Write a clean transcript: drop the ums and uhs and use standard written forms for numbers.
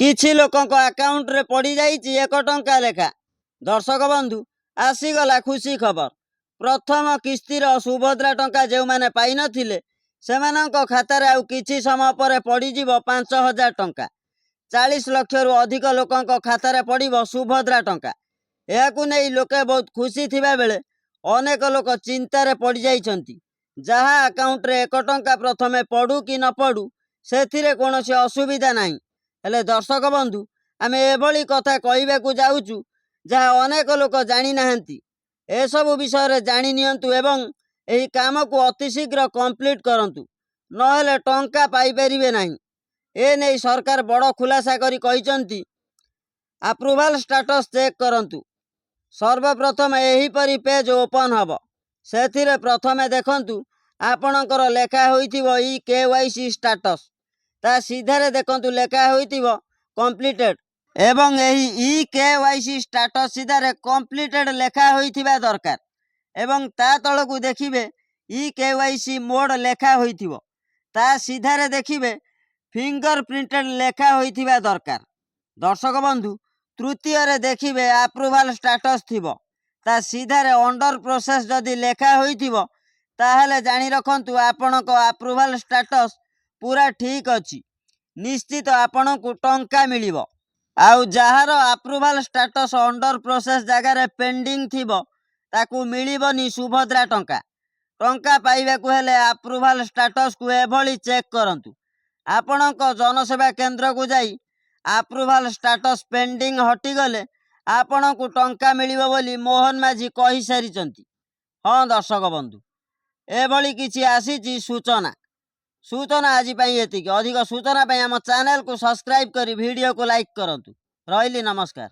किछि लोकଙ୍କ अकाउंट रे पड़ी जाइछि 1 टंका लेखा। दर्शक बंधु आसीगला खुशी खबर। प्रथम किस्तीर सुभद्रा टंका जो माने पाई नथिले सेमानंक खातार आउ किछि समय पर पड़ीजिब 5000 टंका। 40 लाख रु अधिक लोकंक खातार पड़िब सुभद्रा टंका। एहाकु नै लोके बहुत खुशी थिबा बेले अनेक लोक चिंतार पड़ जाइछंती। जहा अकाउंट रे 1 टंका प्रथमे पड़ू कि न पड़ू सेथिरे कोनोसी असुविधा नाही। हेले दर्शक बंधु आमे एभली कथा कहिबाकू जाउचु जहा अनेक लोक जानी नाहंती। ए सब विषय रे जानी नियंतु एवं एही काम को अति शीघ्र कंप्लीट करंतु नहेले टंका पाई परिबे नाही। ए नै सरकार बड़ खुलासा करी कहिचंती अप्रूवल स्टेटस चेक करंतु। सर्वप्रथम एही परी पेज ओपन हब। सेथिरे प्रथमे देखंतु आपणकर लेखा होइथिबो ई केवाईसी स्टेटस। ता सीधारे देखंतु लेखा होइथिबो कंप्लीटेड एवं एही ई केवाईसी स्टेटस सीधारे कंप्लीटेड लेखा होइथिबा दरकार एवं ता तळकू देखिबे ई केवाईसी मोड लेखा होइथिबो। ता सीधारे देखिबे फिंगरप्रिंटेड लेखा होइथिबा दरकार। दर्शक बंधु तृतीय रे देखिबे अप्रूवल स्टेटस थिबो। ता सीधारे अंडर प्रोसेस जदि लेखा होइथिबो ताहले जानि रखंतु आपणको अप्रूवल स्टेटस पूरा ठीक अछि। निश्चित आपणको टंका मिलिबो। आउ जहार अप्रूवल स्टेटस अंडर प्रोसेस जगह रे पेंडिंग थिबो ताकू मिलिबोनी सुभद्रा टंका। टंका पाइबाकू हेले अप्रूवल स्टेटस को एभली चेक करंतु। आपणको जनसेवा केंद्र को जाई अप्रूवल स्टेटस पेंडिंग हटी गले आपणको टंका मिलिबो बोली मोहन माझी कहि सारिचंती। हाँ दर्शक बंधु एभली किछि आसीछि सूचना आज पई एतिक। अधिक सूचना पई हम चैनल को सब्सक्राइब करी वीडियो को लाइक करंतु। रहिली नमस्कार।